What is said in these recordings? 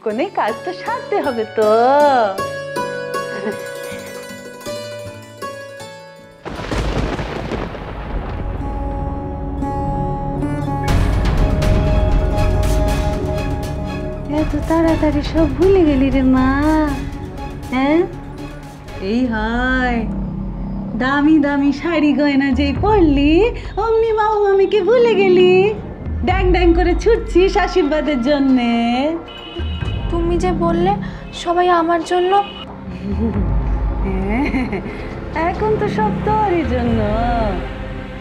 কোণে কাজ তো সারতে হবে তো। এত তাড়াতাড়ি সব ভুলে গেলি রে মা? হ্যাঁ, এই হয় দামি দামি শাড়ি গয়না যেই পরলি অমনি মামা মামিকে ভুলে গেলি, ড্যাং ড্যাং করে ছুটছিস আশীর্বাদের জন্যে। তুমি যে বললে সবাই আমার জন্য। এখন তো সব তোরই জন্য,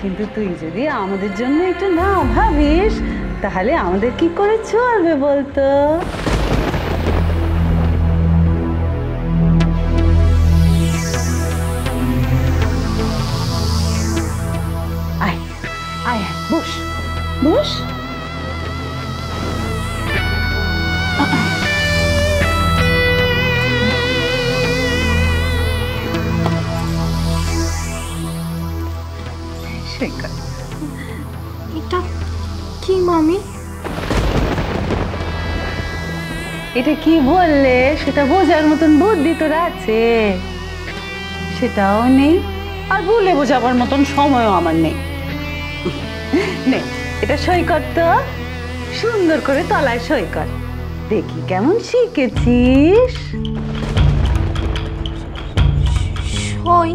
কিন্তু তুই যদি আমাদের জন্য একটু না ভাবিস তাহলে আমাদের কি করে চলবে বলতো? আয় আয় বস বস। এটা কি মামি? এটা কি বললে সেটা বোঝার মতন বুদ্ধি তোর আছে? সেটাও নেই, আর ভুলে বোঝাবার মতন সময়ও আমার নেই। নে এটা সই কর তো, সুন্দর করে তলায় সই কর, দেখি কেমন শিখেছিস। সই?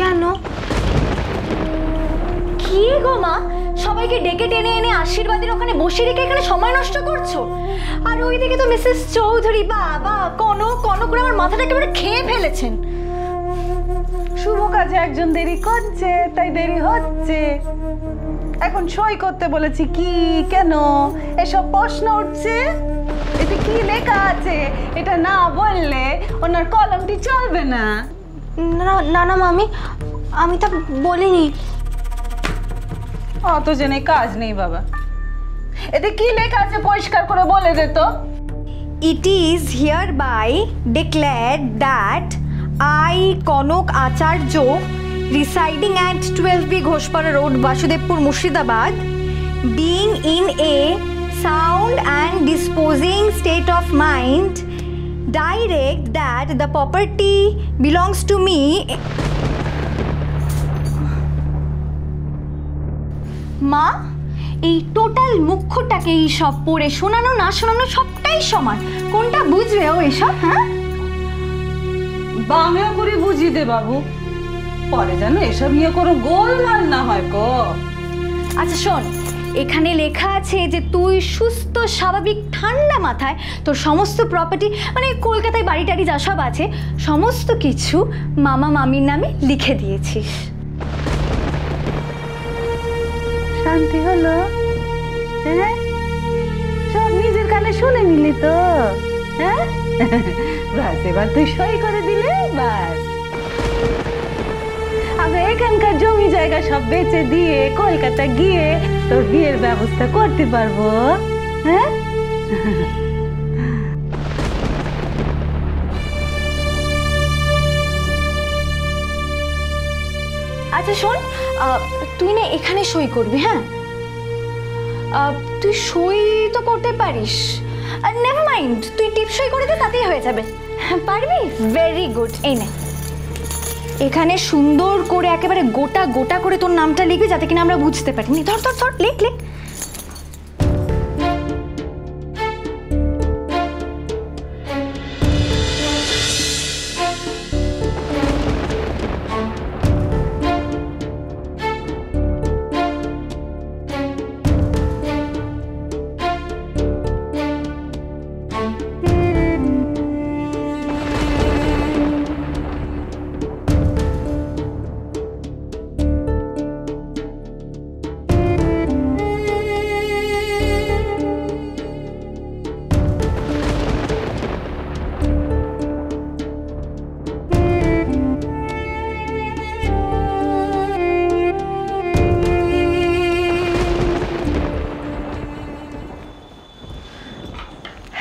কেন? কি গো মা, সবাইকে ডেকে টেনে এনে আশীর্বাদের ওখানে বসিয়ে রেখে এখানে সময় নষ্ট করছো? আর ওইদিকে তো মিসেস চৌধুরী বাবা কনক কনক করে আমার মাথাটা একেবারে খেয়ে ফেলেছেন। শুভ কাজে একজন দেরি করছে তাই দেরি হচ্ছে। এখন সই করতে বলেছি কি কেন এসব প্রশ্ন উঠছে? এতে কি লেখা আছে এটা না বললে ওনার কলমটি চলবে না। না না মামি, আমি তা বলিনি। অত জেনে কাজ নেই বাবা, এতে কি লেখা আছে পরিষ্কার করে বলে দে তো। It is hereby declared that I, Konok Acharya, residing at 12B Ghoshpara Road, Vasudevpur, Murshidabad, being in a sound and disposing state of mind, direct that the property belongs to me. মা, এই total মুখ্যটাকে এই সব পড়ে শোনানো না শোনানো সবটাই সমান, কোনটা বুঝবে ও এসব? হ্যাঁ, বাংলা করে বুঝিয়ে দে বাবু, পরে যেন এসব নিয়ে কোনো গোলমাল না হয় গো। আচ্ছা শোন, এখানে লেখা আছে যে তুই সুস্থ স্বাভাবিক ঠান্ডা মাথায় তোর সমস্ত প্রপার্টি মানে কলকাতায় বাড়ি টাড়ি যা সব আছে সমস্ত কিছু মামা মামির নামে লিখে দিয়েছিস। শান্তি হলো? হ্যাঁ, সব নিজের কানে শুনে নিলি তো? হ্যাঁ, বাস এবার তুই সই করে দিলে বাস আমরা এখানকার জমি জায়গা সব বেচে দিয়ে কলকাতা গিয়ে তোর বিয়ের ব্যবস্থা করতে পারবো। হ্যাঁ, আচ্ছা শোন, তুই না এখানে সই করবি। হ্যাঁ, তুই সই তো করতে পারিস, নেভার মাইন্ড, তুই টিপ সই করে দে তাতেই হয়ে যাবে। পারবি? Very good. এই নে, এখানে সুন্দর করে একেবারে গোটা গোটা করে তোর নামটা লিখবি যাতে কিনা আমরা বুঝতে পারি। ধর ধর ধর, লেখ লেখ।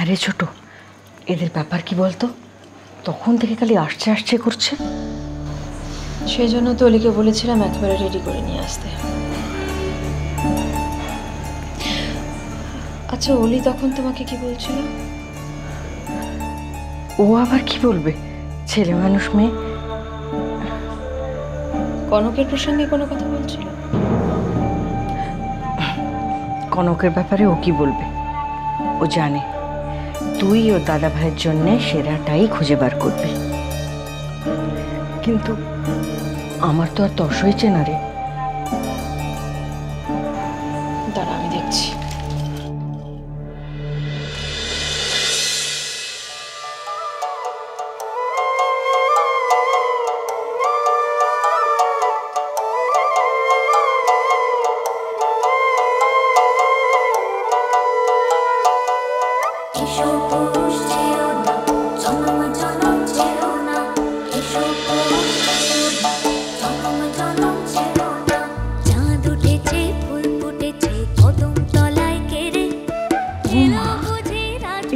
আরে ছোট, এদের ব্যাপার কি বলতো? তখন থেকে খালি আসছে আসছে করছে। সেই জন্য তো অলিকে বলেছিলাম একেবারে রেডি করে নিয়ে আসতে। আচ্ছা আচ্ছা, অলি তখন তোমাকে কি বলছিল? ও আবার কি বলবে? ছেলে মানুষ, মেয়ে। কনকের প্রসঙ্গে কোনো কথা বলছিল? কনকের ব্যাপারে ও কি বলবে? ও জানে তুই ও দাদা ভাইয়ের জন্য সেরাটাই খুঁজে বার করবি, কিন্তু আমার তো আর তস হয়েছে না রে। দাঁড়া, আমি দেখছি।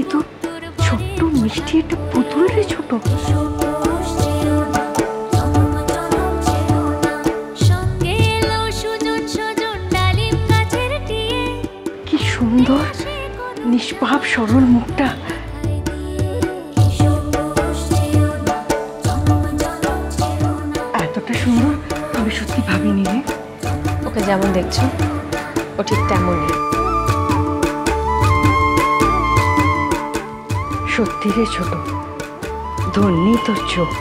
এ তো ছোট্ট মিষ্টি একটা পুতুল রে, ছোট। কি সুন্দর নিষ্পাপ সরল মুখটা। এতটা সুন্দর আমি সত্যি ভাবিনি রে। ওকে যেমন দেখছো ও ঠিক তেমনই। সত্যি রে ছোট, ধন্যি তোর চোখ।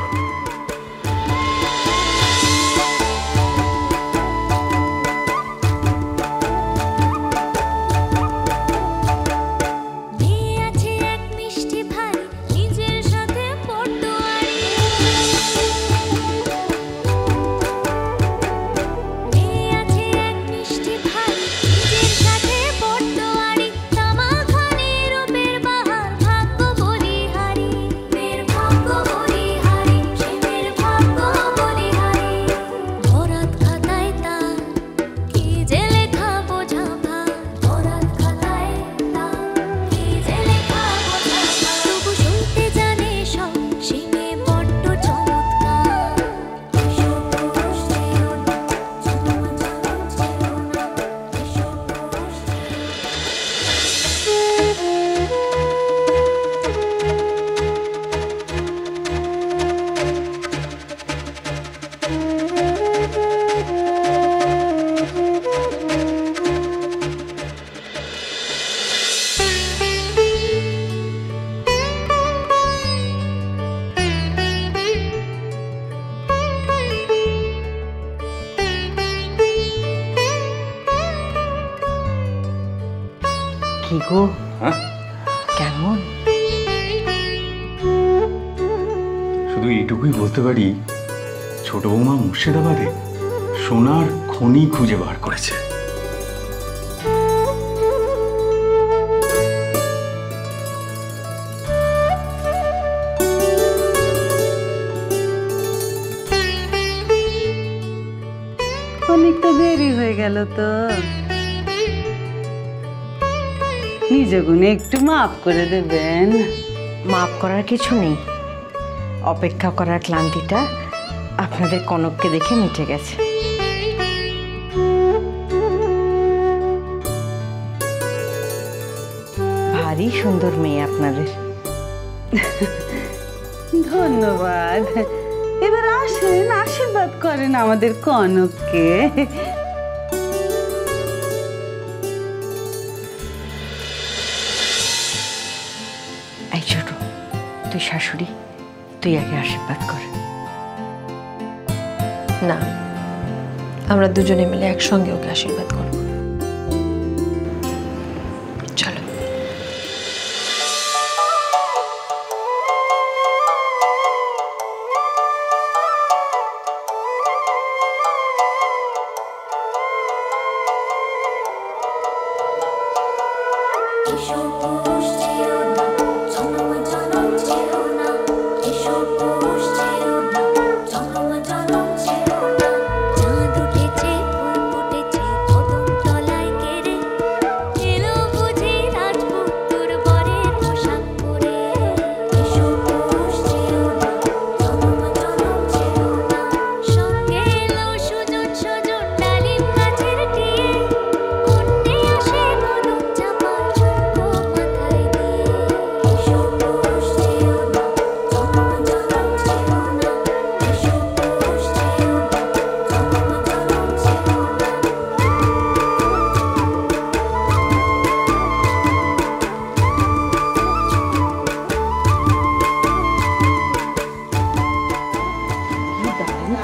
কি গো, কেমন? শুধু এইটুকুই বলতে পারি, ছোট বৌমা মুর্শিদাবাদে সোনার খনি খুঁজে বার করেছে। অনেকটা দেরি হয়ে গেল তো, নিজে গুণে একটু মাফ করে দেবেন। মাফ করার কিছু নেই, অপেক্ষা করার ক্লান্তিটা আপনাদের কনককে দেখে মিটে গেছে। ভারী সুন্দর মেয়ে আপনাদের। ধন্যবাদ। এবার আসেন, আশীর্বাদ করেন আমাদের কনককে। এই ছোট, তুই শাশুড়ি, তুই আগে আশীর্বাদ কর। না, আমরা দুজনে মিলে একসঙ্গে ওকে আশীর্বাদ করব। চলো।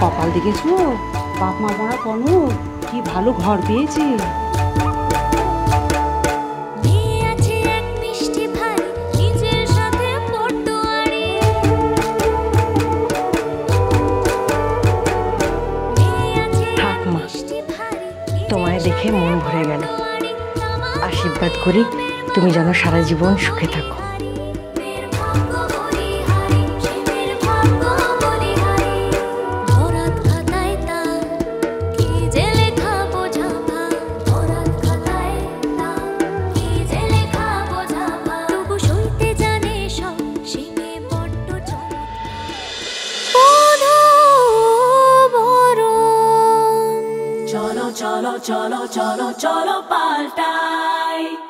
কপাল দেখেছো, বাপ মা মরা কনক কি ভালো ঘর পেয়েছে। থাক মা, তোমায় দেখে মন ভরে গেল। আশীর্বাদ করি তুমি যেন সারা জীবন সুখে থাকো। cholo cholo cholo cholo cholo paltai